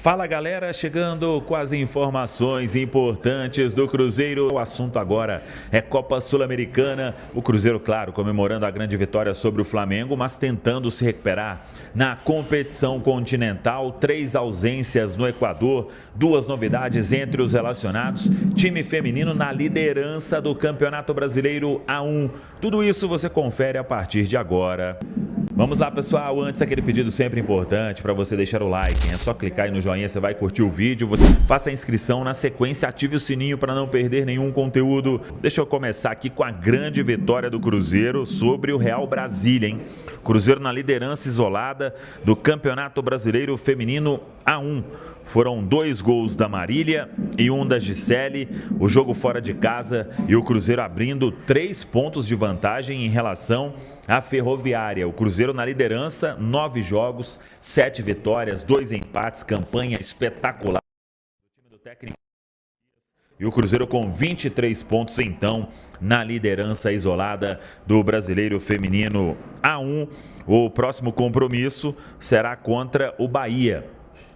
Fala galera, chegando com as informações importantes do Cruzeiro. O assunto agora é Copa Sul-Americana. O Cruzeiro, claro, comemorando a grande vitória sobre o Flamengo, mas tentando se recuperar na competição continental. 3 ausências no Equador, 2 novidades entre os relacionados. Time feminino na liderança do Campeonato Brasileiro A1. Tudo isso você confere a partir de agora. Vamos lá, pessoal, antes aquele pedido sempre importante para você deixar o like, é só clicar aí no joinha, você vai curtir o vídeo, faça a inscrição, na sequência ative o sininho para não perder nenhum conteúdo. Deixa eu começar aqui com a grande vitória do Cruzeiro sobre o Real Brasília, hein? Cruzeiro na liderança isolada do Campeonato Brasileiro Feminino A1. Foram 2 gols da Marília e 1 da Gisele, o jogo fora de casa e o Cruzeiro abrindo 3 pontos de vantagem em relação à Ferroviária. O Cruzeiro na liderança, 9 jogos, 7 vitórias, 2 empates, campanha espetacular do time do técnico. E o Cruzeiro com 23 pontos, então, na liderança isolada do Brasileiro Feminino A1. O próximo compromisso será contra o Bahia,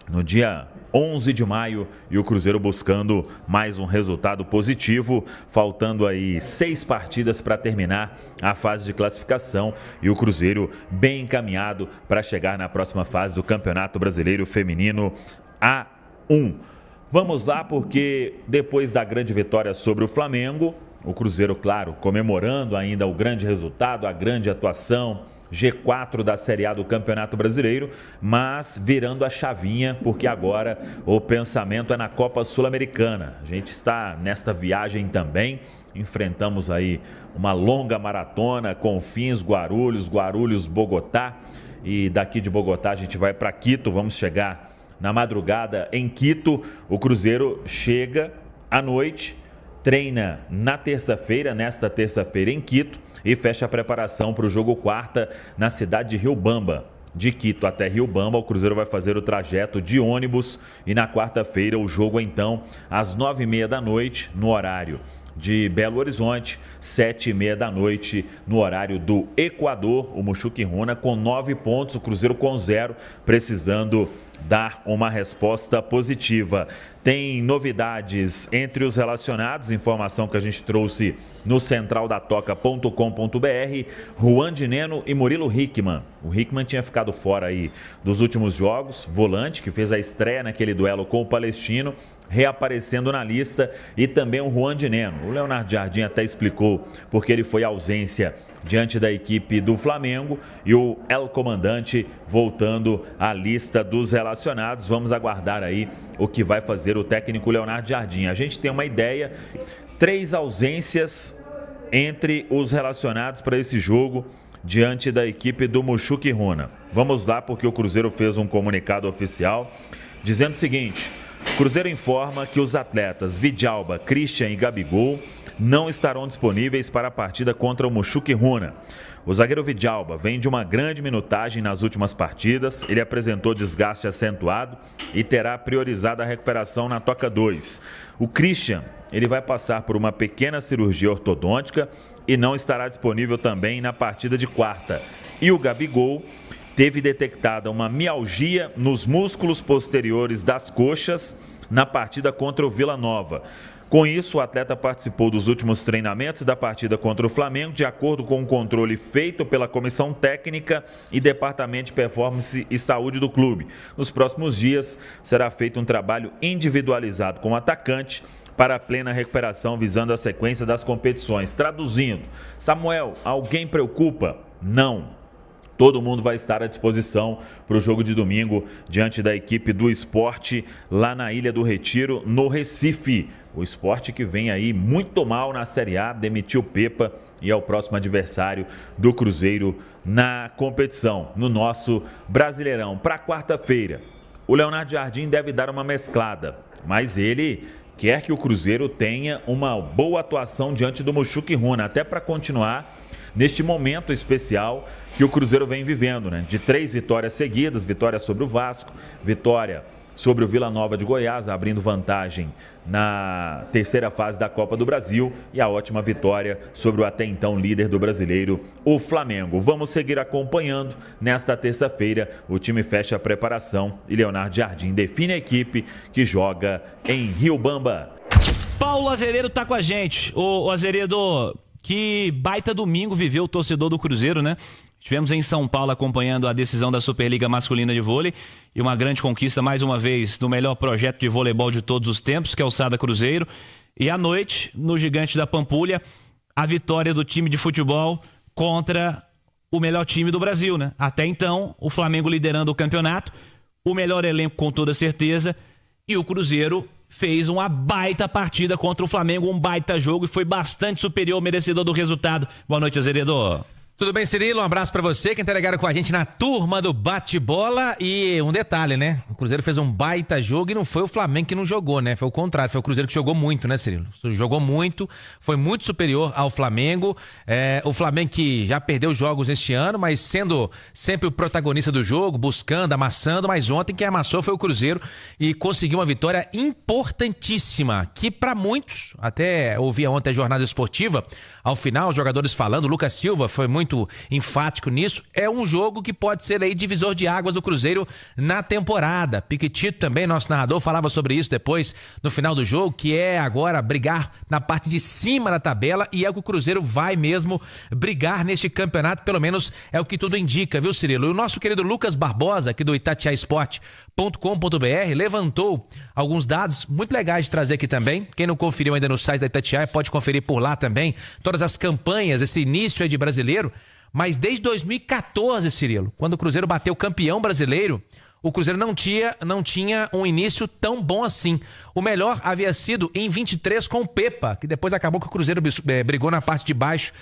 no dia 11 de maio, e o Cruzeiro buscando mais um resultado positivo, faltando aí 6 partidas para terminar a fase de classificação, e o Cruzeiro bem encaminhado para chegar na próxima fase do Campeonato Brasileiro Feminino A1. Vamos lá, porque depois da grande vitória sobre o Flamengo, o Cruzeiro, claro, comemorando ainda o grande resultado, a grande atuação, G4 da Série A do Campeonato Brasileiro, mas virando a chavinha, porque agora o pensamento é na Copa Sul-Americana. A gente está nesta viagem também, enfrentamos aí uma longa maratona, Confins, Guarulhos, Bogotá, e daqui de Bogotá a gente vai para Quito, vamos chegar na madrugada em Quito. O Cruzeiro chega à noite, treina na terça-feira, nesta terça-feira em Quito, e fecha a preparação para o jogo quarta na cidade de Riobamba. De Quito até Riobamba, o Cruzeiro vai fazer o trajeto de ônibus, e na quarta-feira o jogo então às 9h30 da noite, no horário de Belo Horizonte, 7h30 da noite no horário do Equador. O Mushuc Runa com 9 pontos, o Cruzeiro com 0, precisando dar uma resposta positiva. Tem novidades entre os relacionados, informação que a gente trouxe no centraldatoca.com.br. Juan Dineno e Murilo Hickman. O Hickman tinha ficado fora aí dos últimos jogos, volante que fez a estreia naquele duelo com o Palestino, reaparecendo na lista, e também o Juan Dineno. O Leonardo Jardim até explicou porque ele foi ausência diante da equipe do Flamengo, e o El Comandante voltando à lista dos relacionados. Vamos aguardar aí o que vai fazer o técnico Leonardo Jardim. A gente tem uma ideia, 3 ausências entre os relacionados para esse jogo diante da equipe do Mushuc Runa. Vamos lá, porque o Cruzeiro fez um comunicado oficial dizendo o seguinte: o Cruzeiro informa que os atletas Vidalba, Christian e Gabigol não estarão disponíveis para a partida contra o Mushuc Runa. O zagueiro Vidalba vem de uma grande minutagem nas últimas partidas, ele apresentou desgaste acentuado e terá priorizado a recuperação na Toca 2. O Christian, ele vai passar por uma pequena cirurgia ortodôntica e não estará disponível também na partida de quarta. E o Gabigol teve detectada uma mialgia nos músculos posteriores das coxas na partida contra o Vila Nova. Com isso, o atleta participou dos últimos treinamentos da partida contra o Flamengo, de acordo com o controle feito pela Comissão Técnica e Departamento de Performance e Saúde do clube. Nos próximos dias, será feito um trabalho individualizado com o atacante para a plena recuperação, visando a sequência das competições. Traduzindo, Samuel, alguém preocupa? Não. Todo mundo vai estar à disposição para o jogo de domingo diante da equipe do Sport lá na Ilha do Retiro, no Recife. O Sport que vem aí muito mal na Série A, demitiu Pepa e é o próximo adversário do Cruzeiro na competição, no nosso Brasileirão. Para quarta-feira, o Leonardo Jardim deve dar uma mesclada, mas ele quer que o Cruzeiro tenha uma boa atuação diante do Mushuc Runa, até para continuar neste momento especial que o Cruzeiro vem vivendo, né? De 3 vitórias seguidas, vitória sobre o Vasco, vitória sobre o Vila Nova de Goiás, abrindo vantagem na terceira fase da Copa do Brasil, e a ótima vitória sobre o até então líder do Brasileiro, o Flamengo. Vamos seguir acompanhando. Nesta terça-feira, o time fecha a preparação e Leonardo Jardim define a equipe que joga em Riobamba. Paulo Azeredo tá com a gente. O Azeredo, que baita domingo viveu o torcedor do Cruzeiro, né? Estivemos em São Paulo acompanhando a decisão da Superliga Masculina de Vôlei e uma grande conquista, mais uma vez, do melhor projeto de voleibol de todos os tempos, que é o Sada Cruzeiro. E à noite, no Gigante da Pampulha, a vitória do time de futebol contra o melhor time do Brasil, né? Até então, o Flamengo liderando o campeonato, o melhor elenco com toda certeza, e o Cruzeiro fez uma baita partida contra o Flamengo, um baita jogo, e foi bastante superior, merecedor do resultado. Boa noite, Azeredo. Tudo bem, Cirilo? Um abraço pra você, quem tá ligado com a gente na turma do bate-bola. E um detalhe, né? O Cruzeiro fez um baita jogo e não foi o Flamengo que não jogou, né? Foi o contrário, foi o Cruzeiro que jogou muito, né, Cirilo? Jogou muito, foi muito superior ao Flamengo. O Flamengo que já perdeu jogos este ano, mas sendo sempre o protagonista do jogo, buscando, amassando, mas ontem quem amassou foi o Cruzeiro e conseguiu uma vitória importantíssima, que pra muitos, até ouvi ontem a jornada esportiva, ao final, os jogadores falando, o Lucas Silva foi muito enfático nisso, é um jogo que pode ser aí divisor de águas do Cruzeiro na temporada. Piquetito também, nosso narrador, falava sobre isso depois, no final do jogo, que é agora brigar na parte de cima da tabela, e é o que o Cruzeiro vai mesmo brigar neste campeonato, pelo menos é o que tudo indica, viu, Cirilo? E o nosso querido Lucas Barbosa, aqui do itatiaesporte.com.br, levantou alguns dados muito legais de trazer aqui também. Quem não conferiu ainda no site da Itatiaia pode conferir por lá também todas as campanhas, esse início aí de brasileiro. Mas desde 2014, Cirilo, quando o Cruzeiro bateu campeão brasileiro, o Cruzeiro não tinha um início tão bom assim. O melhor havia sido em 23 com o Pepa, que depois acabou que o Cruzeiro brigou na parte de baixo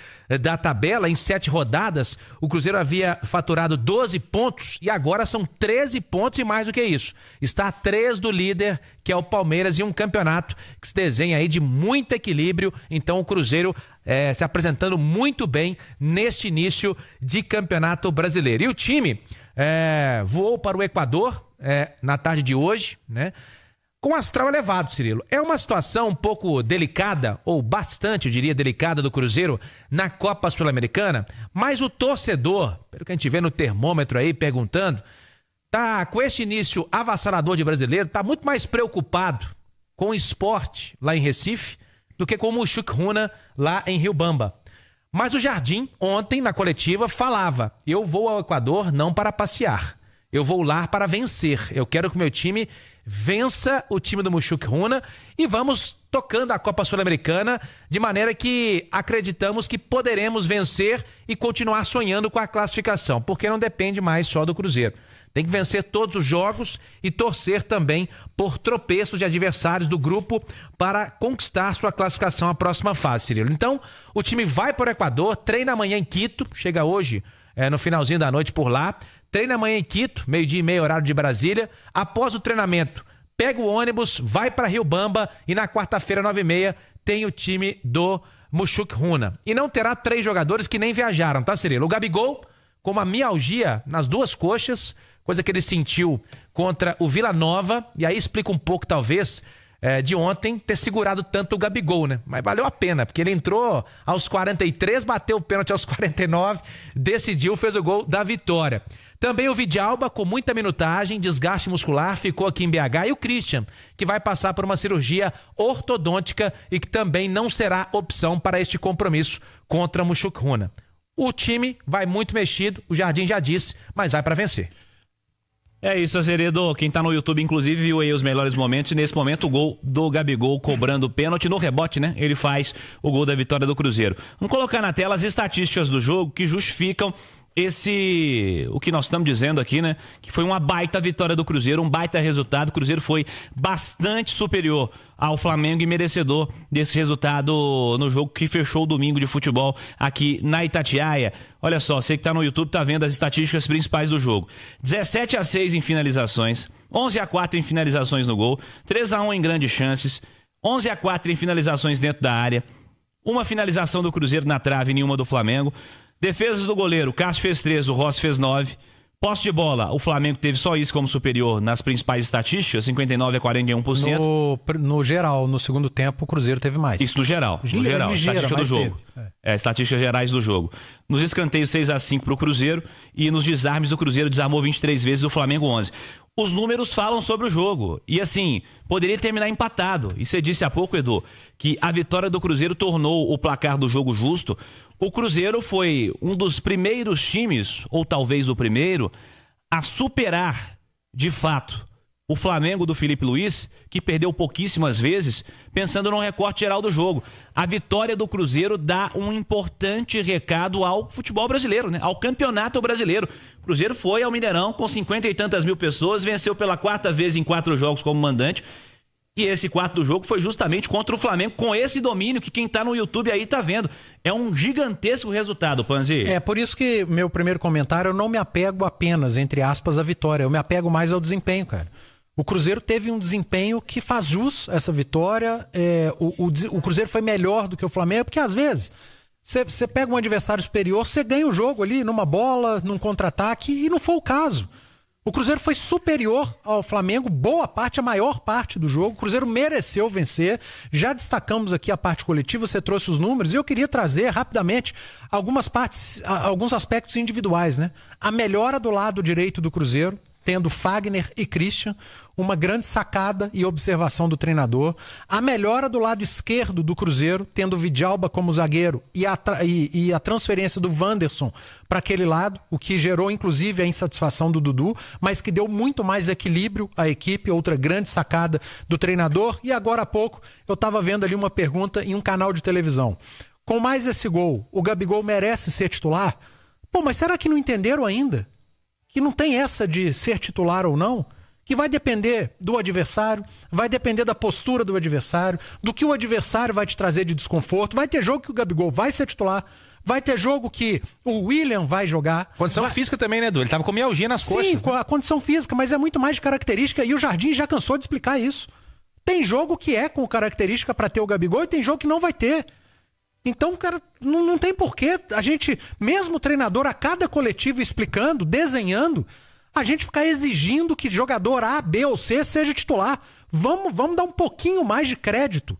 da tabela. Em 7 rodadas, o Cruzeiro havia faturado 12 pontos e agora são 13 pontos e mais do que isso. Está a 3 do líder, que é o Palmeiras, e um campeonato que se desenha aí de muito equilíbrio. Então o Cruzeiro se apresentando muito bem neste início de campeonato brasileiro. E o time voou para o Equador na tarde de hoje, né? Com astral elevado, Cirilo. É uma situação um pouco delicada, ou bastante, eu diria, delicada do Cruzeiro na Copa Sul-Americana, mas o torcedor, pelo que a gente vê no termômetro aí, perguntando, tá com este início avassalador de brasileiro, tá muito mais preocupado com o esporte lá em Recife do que com o Mushuc Runa lá em Riobamba. Mas o Jardim, ontem, na coletiva, falava: eu vou ao Equador não para passear, eu vou lá para vencer. Eu quero que o meu time vença o time do Mushuc Runa e vamos tocando a Copa Sul-Americana de maneira que acreditamos que poderemos vencer e continuar sonhando com a classificação, porque não depende mais só do Cruzeiro. Tem que vencer todos os jogos e torcer também por tropeços de adversários do grupo para conquistar sua classificação à próxima fase, Cirilo. Então, o time vai para o Equador, treina amanhã em Quito, chega hoje no finalzinho da noite por lá, treina amanhã em Quito, 12h30, horário de Brasília. Após o treinamento, pega o ônibus, vai para Riobamba e na quarta-feira, 9h30, tem o time do Mushuc Runa. E não terá 3 jogadores que nem viajaram, tá, Cirilo? O Gabigol, com uma mialgia nas 2 coxas, coisa que ele sentiu contra o Vila Nova, e aí explica um pouco, talvez, de ontem ter segurado tanto o Gabigol, né? Mas valeu a pena, porque ele entrou aos 43, bateu o pênalti aos 49, decidiu, fez o gol da vitória. Também o Vidalba, com muita minutagem, desgaste muscular, ficou aqui em BH, e o Christian, que vai passar por uma cirurgia ortodôntica e que também não será opção para este compromisso contra o Mushuc Runa. O time vai muito mexido, o Jardim já disse, mas vai para vencer. É isso, Azeredo. Quem tá no YouTube, inclusive, viu aí os melhores momentos. E nesse momento, o gol do Gabigol cobrando o pênalti no rebote, né? Ele faz o gol da vitória do Cruzeiro. Vamos colocar na tela as estatísticas do jogo que justificam o que nós estamos dizendo aqui, né? Que foi uma baita vitória do Cruzeiro, um baita resultado. O Cruzeiro foi bastante superior ao Flamengo e merecedor desse resultado no jogo que fechou o domingo de futebol aqui na Itatiaia. Olha só, você que está no YouTube tá vendo as estatísticas principais do jogo. 17-6 em finalizações, 11-4 em finalizações no gol, 3-1 em grandes chances, 11-4 em finalizações dentro da área, uma finalização do Cruzeiro na trave e nenhuma do Flamengo. Defesas do goleiro, Cássio fez 3, o Rossi fez 9. Posse de bola, o Flamengo teve só isso como superior nas principais estatísticas, 59% a 41%. No geral, no segundo tempo, o Cruzeiro teve mais. Isso no geral, estatística do jogo. Estatísticas gerais do jogo. Nos escanteios 6-5 para o Cruzeiro e nos desarmes o Cruzeiro desarmou 23 vezes, o Flamengo 11. Os números falam sobre o jogo. E assim, poderia terminar empatado. E você disse há pouco, Edu, que a vitória do Cruzeiro tornou o placar do jogo justo. O Cruzeiro foi um dos primeiros times, ou talvez o primeiro, a superar, de fato, o Flamengo do Felipe Luiz, que perdeu pouquíssimas vezes, pensando no recorte geral do jogo. A vitória do Cruzeiro dá um importante recado ao futebol brasileiro, né? Ao campeonato brasileiro. O Cruzeiro foi ao Mineirão com 50 e tantas mil pessoas, venceu pela 4ª vez em 4 jogos como mandante. E esse quarto jogo foi justamente contra o Flamengo, com esse domínio que quem tá no YouTube aí tá vendo. É um gigantesco resultado, Panzi. É, por isso que meu primeiro comentário, eu não me apego apenas, entre aspas, à vitória. Eu me apego mais ao desempenho, cara. O Cruzeiro teve um desempenho que faz jus a essa vitória. O Cruzeiro foi melhor do que o Flamengo, porque às vezes você pega um adversário superior, você ganha o jogo ali numa bola, num contra-ataque, e não foi o caso. O Cruzeiro foi superior ao Flamengo, boa parte, a maior parte do jogo. O Cruzeiro mereceu vencer. Já destacamos aqui a parte coletiva, você trouxe os números, e eu queria trazer rapidamente alguns aspectos individuais, né? A melhora do lado direito do Cruzeiro, tendo Fagner e Christian, uma grande sacada e observação do treinador. A melhora do lado esquerdo do Cruzeiro, tendo Vidalba como zagueiro e a transferência do Wanderson para aquele lado, o que gerou inclusive a insatisfação do Dudu, mas que deu muito mais equilíbrio à equipe, outra grande sacada do treinador. E agora há pouco eu estava vendo ali uma pergunta em um canal de televisão. Com mais esse gol, o Gabigol merece ser titular? Pô, mas será que não entenderam ainda? Que não tem essa de ser titular ou não, que vai depender do adversário, vai depender da postura do adversário, do que o adversário vai te trazer de desconforto. Vai ter jogo que o Gabigol vai ser titular, vai ter jogo que o William vai jogar. Condição física também, né, Edu? Ele tava com mialgia nas coxas. Sim, com a condição física, mas é muito mais de característica, e o Jardim já cansou de explicar isso. Tem jogo que é com característica para ter o Gabigol e tem jogo que não vai ter. Então, cara, não tem porquê a gente, mesmo o treinador a cada coletivo explicando, desenhando, a gente ficar exigindo que jogador A, B ou C seja titular. Vamos dar um pouquinho mais de crédito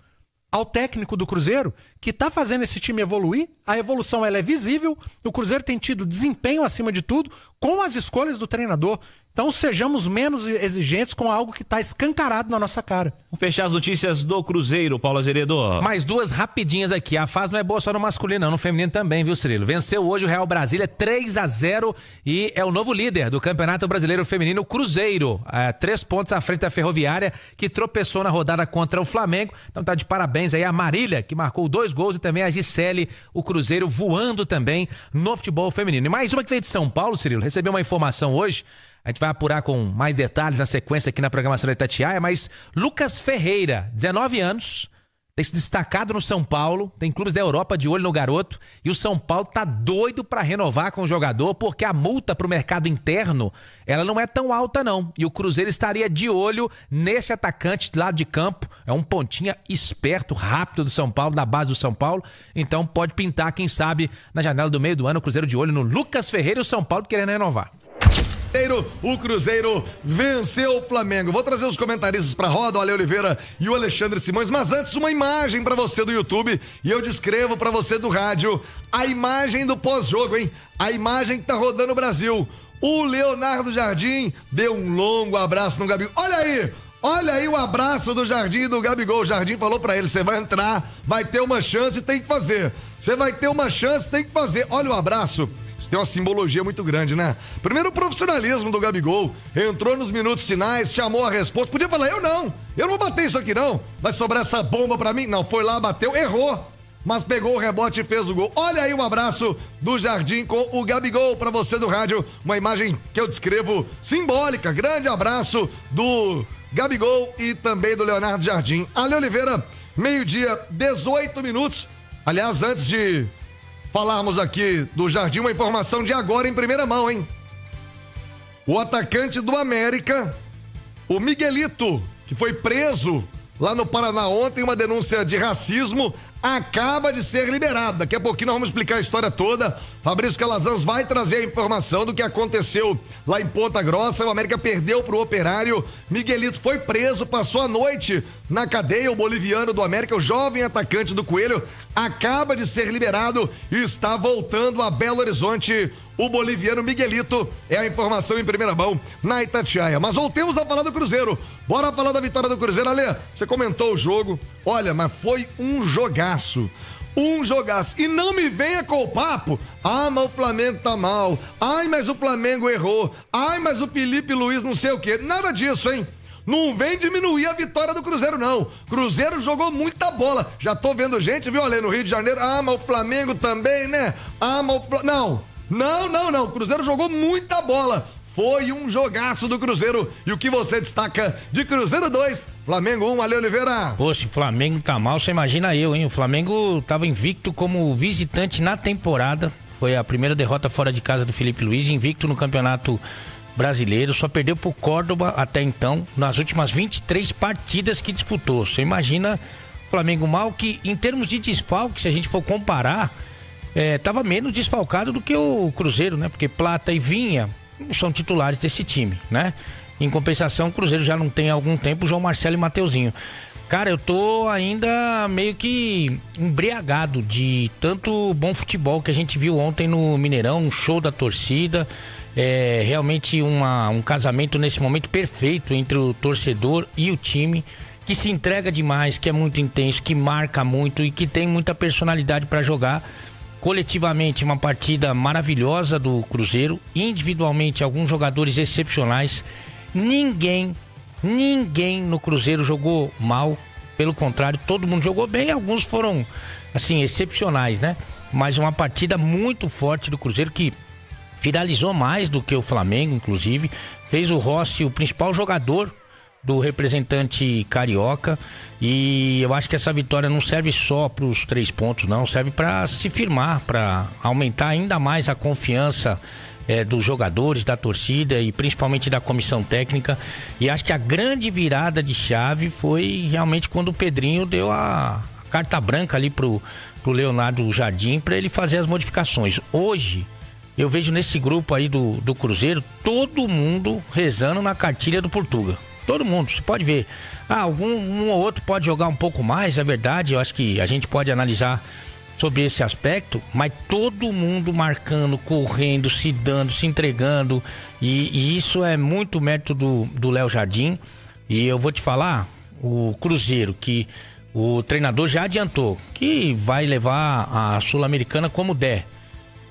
ao técnico do Cruzeiro, que está fazendo esse time evoluir. A evolução ela é visível, o Cruzeiro tem tido desempenho acima de tudo com as escolhas do treinador. Então sejamos menos exigentes com algo que está escancarado na nossa cara. Vamos fechar as notícias do Cruzeiro, Paulo Azeredo. Mais duas rapidinhas aqui. A fase não é boa só no masculino, não. No feminino também, viu, Cirilo? Venceu hoje o Real Brasília 3-0 e é o novo líder do Campeonato Brasileiro Feminino, Cruzeiro. 3 pontos à frente da Ferroviária, que tropeçou na rodada contra o Flamengo. Então tá de parabéns aí a Marília, que marcou 2 gols, e também a Gisele, o Cruzeiro voando também no futebol feminino. E mais uma que veio de São Paulo, Cirilo. Recebeu uma informação hoje. A gente vai apurar com mais detalhes na sequência aqui na programação da Itatiaia, mas Lucas Ferreira, 19 anos, tem se destacado no São Paulo, tem clubes da Europa de olho no garoto, e o São Paulo tá doido para renovar com o jogador, porque a multa pro mercado interno, ela não é tão alta não, e o Cruzeiro estaria de olho nesse atacante de lado de campo, é um pontinha esperto, rápido do São Paulo, da base do São Paulo, então pode pintar, quem sabe, na janela do meio do ano, o Cruzeiro de olho no Lucas Ferreira e o São Paulo querendo renovar. O Cruzeiro venceu o Flamengo. Vou trazer os comentaristas pra roda, o Ale Oliveira e o Alexandre Simões, mas antes uma imagem pra você do YouTube e eu descrevo pra você do rádio a imagem do pós-jogo, hein? A imagem que tá rodando no Brasil. O Leonardo Jardim deu um longo abraço no Gabigol. Olha aí o abraço do Jardim e do Gabigol. O Jardim falou pra ele, você vai entrar, vai ter uma chance, tem que fazer. Você vai ter uma chance, tem que fazer. Olha o abraço. Isso tem uma simbologia muito grande, né? Primeiro o profissionalismo do Gabigol. Entrou nos minutos finais, chamou a resposta. Podia falar, eu não vou bater isso aqui não. Vai sobrar essa bomba pra mim? Não, foi lá, bateu, errou. Mas pegou o rebote e fez o gol. Olha aí um abraço do Jardim com o Gabigol pra você do rádio. Uma imagem que eu descrevo simbólica. Grande abraço do Gabigol e também do Leonardo Jardim. Ale Oliveira, 12:18. Aliás, antes de falarmos aqui do Jardim, uma informação de agora em primeira mão, hein? O atacante do América, o Miguelito, que foi preso lá no Paraná ontem, uma denúncia de racismo, acaba de ser liberado. Daqui a pouquinho nós vamos explicar a história toda. Fabrício Calazans vai trazer a informação do que aconteceu lá em Ponta Grossa. O América perdeu pro Operário. Miguelito foi preso, passou a noite na cadeia. O boliviano do América, o jovem atacante do Coelho, acaba de ser liberado e está voltando a Belo Horizonte. O boliviano Miguelito é a informação em primeira mão na Itatiaia. Mas voltemos a falar do Cruzeiro. Bora falar da vitória do Cruzeiro. Ale, você comentou o jogo. Olha, mas foi um jogaço. Um jogaço. E não me venha com o papo. Ah, mas o Flamengo tá mal. Ai, mas o Flamengo errou. Ai, mas o Felipe Luiz não sei o quê. Nada disso, hein? Não vem diminuir a vitória do Cruzeiro, não. Cruzeiro jogou muita bola. Já tô vendo gente, viu, Ale, no Rio de Janeiro. Ah, mas o Flamengo também, né? Ah, mas o Flamengo... Não. O Cruzeiro jogou muita bola. Foi um jogaço do Cruzeiro. E o que você destaca de Cruzeiro 2, Flamengo 1, Ale Oliveira? Pô, se o Flamengo tá mal, você imagina eu, hein? O Flamengo tava invicto como visitante na temporada. Foi a primeira derrota fora de casa do Felipe Luiz, invicto no Campeonato Brasileiro. Só perdeu pro Córdoba até então, nas últimas 23 partidas que disputou. Você imagina o Flamengo mal, que em termos de desfalque, se a gente for comparar, tava menos desfalcado do que o Cruzeiro, né? Porque Plata e Vinha são titulares desse time, né? Em compensação, o Cruzeiro já não tem há algum tempo João Marcelo e Mateuzinho. Cara, eu tô ainda meio que embriagado de tanto bom futebol que a gente viu ontem no Mineirão, um show da torcida, realmente um casamento nesse momento perfeito entre o torcedor e o time, que se entrega demais, que é muito intenso, que marca muito e que tem muita personalidade para jogar. Coletivamente, uma partida maravilhosa do Cruzeiro. Individualmente, alguns jogadores excepcionais. Ninguém no Cruzeiro jogou mal. Pelo contrário, todo mundo jogou bem. Alguns foram, assim, excepcionais, né? Mas uma partida muito forte do Cruzeiro, que finalizou mais do que o Flamengo, inclusive. Fez o Rossi o principal jogador do representante carioca, e eu acho que essa vitória não serve só para os 3 pontos, não, serve para se firmar, para aumentar ainda mais a confiança dos jogadores, da torcida e principalmente da comissão técnica. E acho que a grande virada de chave foi realmente quando o Pedrinho deu a carta branca ali pro Leonardo Jardim para ele fazer as modificações. Hoje eu vejo nesse grupo aí do Cruzeiro todo mundo rezando na cartilha do Portuga. Todo mundo, você pode ver. Um ou outro pode jogar um pouco mais, é verdade. Eu acho que a gente pode analisar sobre esse aspecto, mas todo mundo marcando, correndo, se dando, se entregando. E isso é muito mérito do Léo Jardim. E eu vou te falar, o Cruzeiro, que o treinador já adiantou que vai levar a Sul-Americana como der.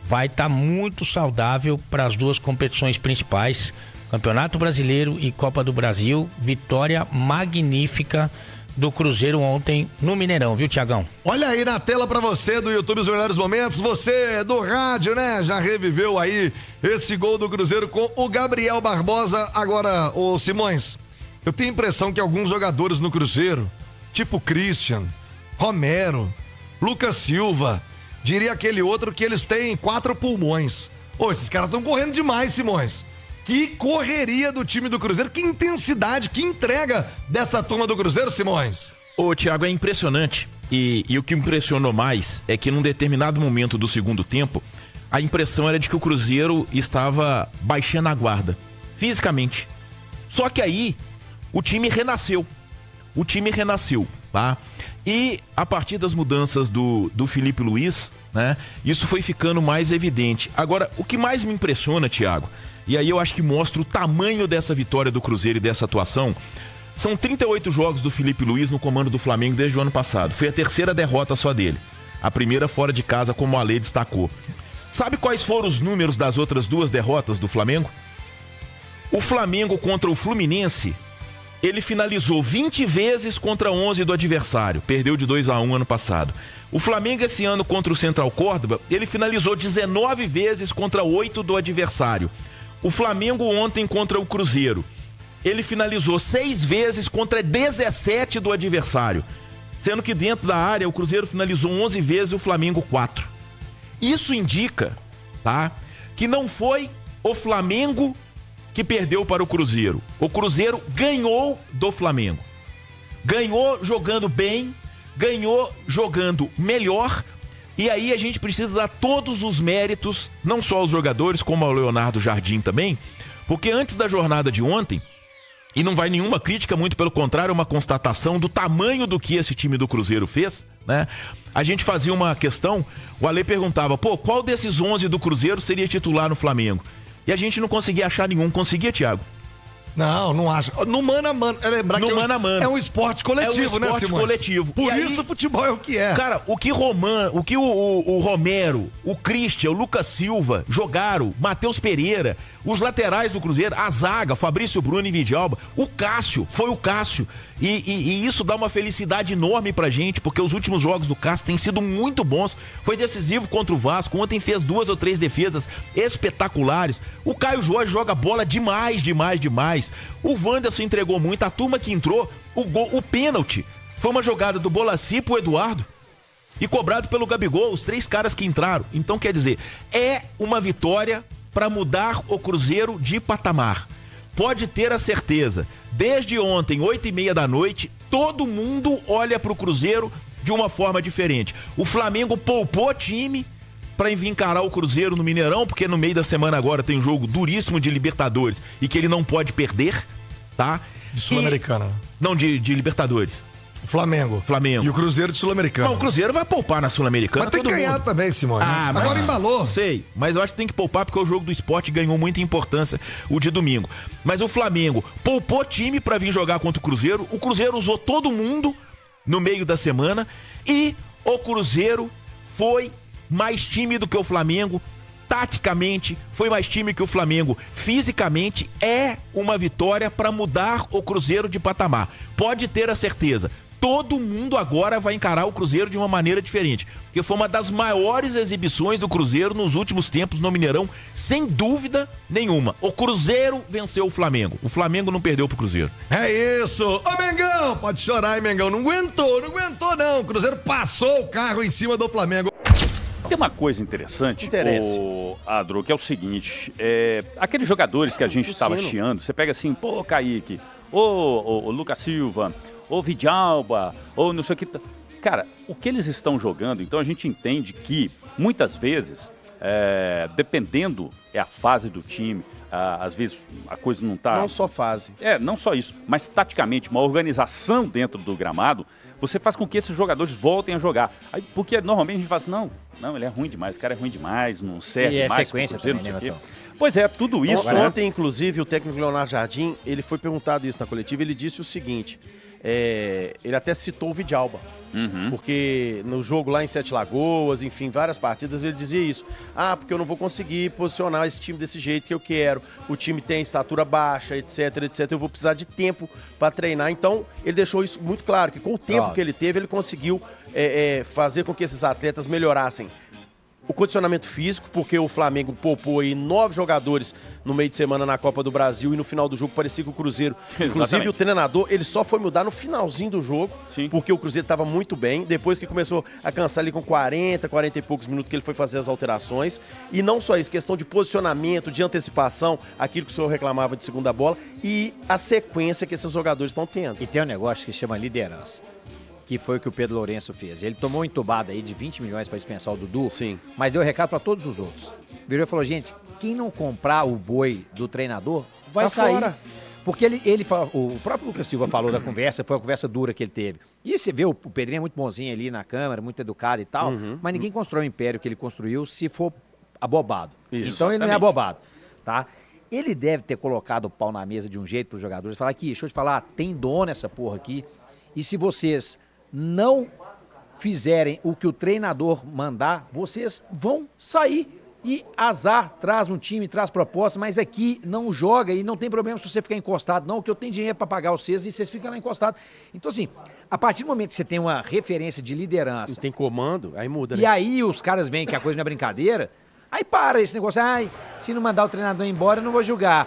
Vai estar muito saudável para as duas competições principais, Campeonato Brasileiro e Copa do Brasil. Vitória magnífica do Cruzeiro ontem no Mineirão, viu, Tiagão? Olha aí na tela pra você do YouTube os melhores momentos. Você do rádio, né? Já reviveu aí esse gol do Cruzeiro com o Gabriel Barbosa. Agora, ô Simões, eu tenho a impressão que alguns jogadores no Cruzeiro, tipo Christian, Romero, Lucas Silva, diria aquele outro que eles têm 4 pulmões. Ô, esses caras estão correndo demais, Simões. Que correria do time do Cruzeiro, que intensidade, que entrega dessa turma do Cruzeiro, Simões. Ô, Thiago, é impressionante. E o que me impressionou mais é que num determinado momento do segundo tempo, a impressão era de que o Cruzeiro estava baixando a guarda, fisicamente. Só que aí, o time renasceu. Tá? E a partir das mudanças do Felipe Luiz, né? Isso foi ficando mais evidente. Agora, o que mais me impressiona, Thiago, e aí eu acho que mostra o tamanho dessa vitória do Cruzeiro e dessa atuação, são 38 jogos do Felipe Luiz no comando do Flamengo desde o ano passado. Foi a 3ª derrota só dele. A primeira fora de casa, como o Ale destacou. Sabe quais foram os números das outras 2 derrotas do Flamengo? O Flamengo contra o Fluminense, ele finalizou 20 vezes contra 11 do adversário. Perdeu de 2-1 ano passado. O Flamengo esse ano contra o Central Córdoba, ele finalizou 19 vezes contra 8 do adversário. O Flamengo ontem contra o Cruzeiro, ele finalizou 6 vezes contra 17 do adversário. Sendo que dentro da área o Cruzeiro finalizou 11 vezes e o Flamengo 4. Isso indica, tá, que não foi o Flamengo que perdeu para o Cruzeiro. O Cruzeiro ganhou do Flamengo. Ganhou jogando bem, ganhou jogando melhor. E aí a gente precisa dar todos os méritos, não só aos jogadores, como ao Leonardo Jardim também, porque antes da jornada de ontem, e não vai nenhuma crítica, muito pelo contrário, uma constatação do tamanho do que esse time do Cruzeiro fez, né? A gente fazia uma questão, o Ale perguntava, qual desses 11 do Cruzeiro seria titular no Flamengo? E a gente não conseguia achar nenhum. Conseguia, Thiago? Não acho. No mano a mano. Lembrar que é um esporte coletivo, né, Simões? Coletivo. Por isso o futebol é o que é. Cara, o que o Romero, o Christian, o Lucas Silva jogaram, Matheus Pereira, os laterais do Cruzeiro, a zaga, Fabrício Bruno e Vidalba, o Cássio. E isso dá uma felicidade enorme pra gente, porque os últimos jogos do Cássio têm sido muito bons. Foi decisivo contra o Vasco, ontem fez 2 ou 3 defesas espetaculares. O Caio Jorge joga bola demais. O Wanderson entregou muito, a turma que entrou, o pênalti foi uma jogada do Bolacci pro Eduardo e cobrado pelo Gabigol, os 3 caras que entraram. Então, quer dizer, é uma vitória para mudar o Cruzeiro de patamar. Pode ter a certeza, desde ontem, 8h30 da noite, todo mundo olha pro Cruzeiro de uma forma diferente. O Flamengo poupou time para encarar o Cruzeiro no Mineirão, porque no meio da semana agora tem um jogo duríssimo de Libertadores e que ele não pode perder, tá? De Sul-Americana. Não, de Libertadores. Flamengo. E o Cruzeiro de Sul-Americana. Não, o Cruzeiro vai poupar na Sul-Americana. Mas tem que ganhar também, Simões. Agora embalou. Sei, mas eu acho que tem que poupar porque o jogo do Sport ganhou muita importância o de domingo. Mas o Flamengo poupou time pra vir jogar contra o Cruzeiro. O Cruzeiro usou todo mundo no meio da semana e o Cruzeiro foi mais time do que o Flamengo. Taticamente, foi mais time que o Flamengo. Fisicamente, é uma vitória para mudar o Cruzeiro de patamar. Pode ter a certeza. Todo mundo agora vai encarar o Cruzeiro de uma maneira diferente. Porque foi uma das maiores exibições do Cruzeiro nos últimos tempos no Mineirão, sem dúvida nenhuma. O Cruzeiro venceu o Flamengo. O Flamengo não perdeu pro Cruzeiro. É isso. Ô, Mengão, pode chorar, hein, Mengão? Não aguentou não. O Cruzeiro passou o carro em cima do Flamengo. Tem uma coisa interessante, Adro, que é o seguinte, aqueles jogadores que a gente estava chiando, você pega assim, Kaique, ô Lucas Silva, ô Vidalba, ou não sei o que. Cara, o que eles estão jogando, então a gente entende que, muitas vezes, dependendo a fase do time, às vezes a coisa não tá... Não só fase. Não só isso, mas taticamente, uma organização dentro do gramado, você faz com que esses jogadores voltem a jogar. Aí, porque normalmente a gente fala assim, não, ele é ruim demais, o cara é ruim demais, não serve e mais. Sequência Cruzeiro, também, não sei né, o quê. Pois é, tudo isso... Ontem, inclusive, o técnico Leonardo Jardim, ele foi perguntado isso na coletiva, ele disse o seguinte, ele até citou o Vidalba, porque no jogo lá em Sete Lagoas, enfim, várias partidas, ele dizia isso. Porque eu não vou conseguir posicionar esse time desse jeito que eu quero, o time tem estatura baixa, etc, eu vou precisar de tempo para treinar. Então, ele deixou isso muito claro, que com o tempo que ele teve, ele conseguiu fazer com que esses atletas melhorassem o condicionamento físico, porque o Flamengo poupou aí 9 jogadores no meio de semana na Copa do Brasil e no final do jogo parecia que o Cruzeiro... Inclusive o treinador, ele só foi mudar no finalzinho do jogo, porque o Cruzeiro estava muito bem, depois que começou a cansar ali com 40 e poucos minutos que ele foi fazer as alterações. E não só isso, questão de posicionamento, de antecipação, aquilo que o senhor reclamava de segunda bola e a sequência que esses jogadores estão tendo. E tem um negócio que chama liderança, que foi o que o Pedro Lourenço fez. Ele tomou uma entubada aí de 20 milhões para dispensar o Dudu, mas deu recado para todos os outros. Virou e falou, gente, quem não comprar o boi do treinador vai sair. Fora. Porque ele o próprio Lucas Silva falou da conversa, foi uma conversa dura que ele teve. E você vê, o Pedrinho é muito bonzinho ali na câmera, muito educado e tal, mas ninguém constrói o império que ele construiu se for abobado. Isso. Então ele não é abobado, tá? Ele deve ter colocado o pau na mesa de um jeito para os jogadores, falar aqui, deixa eu te falar, tem dono essa porra aqui, e se vocês não fizerem o que o treinador mandar, vocês vão sair. E azar, traz um time, traz proposta, mas aqui não joga e não tem problema se você ficar encostado, não, que eu tenho dinheiro para pagar vocês e vocês ficam lá encostados. Então, assim, a partir do momento que você tem uma referência de liderança... E tem comando, aí muda, né? E aí os caras veem que a coisa não é brincadeira, aí para esse negócio, se não mandar o treinador embora, eu não vou julgar.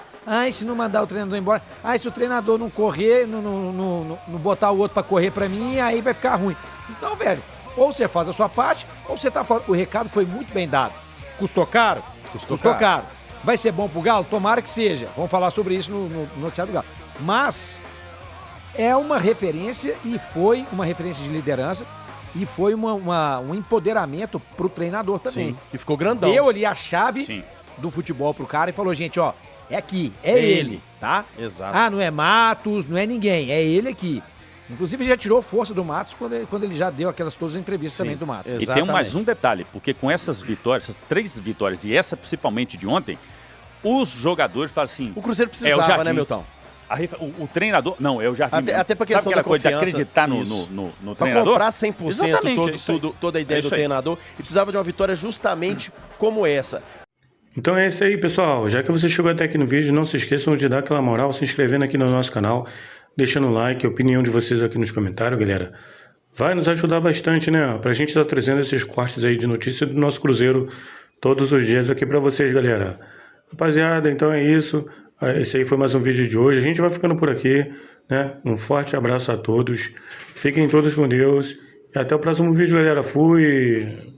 Se não mandar o treinador embora, se o treinador não correr, não botar o outro para correr para mim, aí vai ficar ruim. Então, velho, ou você faz a sua parte, ou você tá fora. O recado foi muito bem dado. Custou caro? Custou caro. Vai ser bom pro Galo? Tomara que seja. Vamos falar sobre isso no noticiário do Galo. Mas é uma referência e foi uma referência de liderança e foi um empoderamento pro treinador também. Sim, e ficou grandão. Deu ali a chave do futebol pro cara e falou, gente, ó, é aqui, é ele, tá? Exato. Ah, não é Matos, não é ninguém, é ele aqui. Inclusive já tirou força do Matos quando ele já deu aquelas todas as entrevistas também do Matos. E tem mais um detalhe, porque com essas vitórias, essas 3 vitórias e essa principalmente de ontem, os jogadores falam assim... O Cruzeiro precisava, né, Milton? O treinador... Não, é o Jardim. Até pra questão da coisa de confiança, acreditar no treinador? Pra comprar 100% toda a ideia do treinador e precisava de uma vitória justamente como essa. Então é isso aí, pessoal. Já que você chegou até aqui no vídeo, não se esqueçam de dar aquela moral, se inscrevendo aqui no nosso canal, deixando o like, a opinião de vocês aqui nos comentários, galera. Vai nos ajudar bastante, né? Pra gente estar trazendo esses cortes aí de notícia do nosso Cruzeiro todos os dias aqui pra vocês, galera. Rapaziada, então é isso. Esse aí foi mais um vídeo de hoje. A gente vai ficando por aqui, né? Um forte abraço a todos. Fiquem todos com Deus. E até o próximo vídeo, galera. Fui!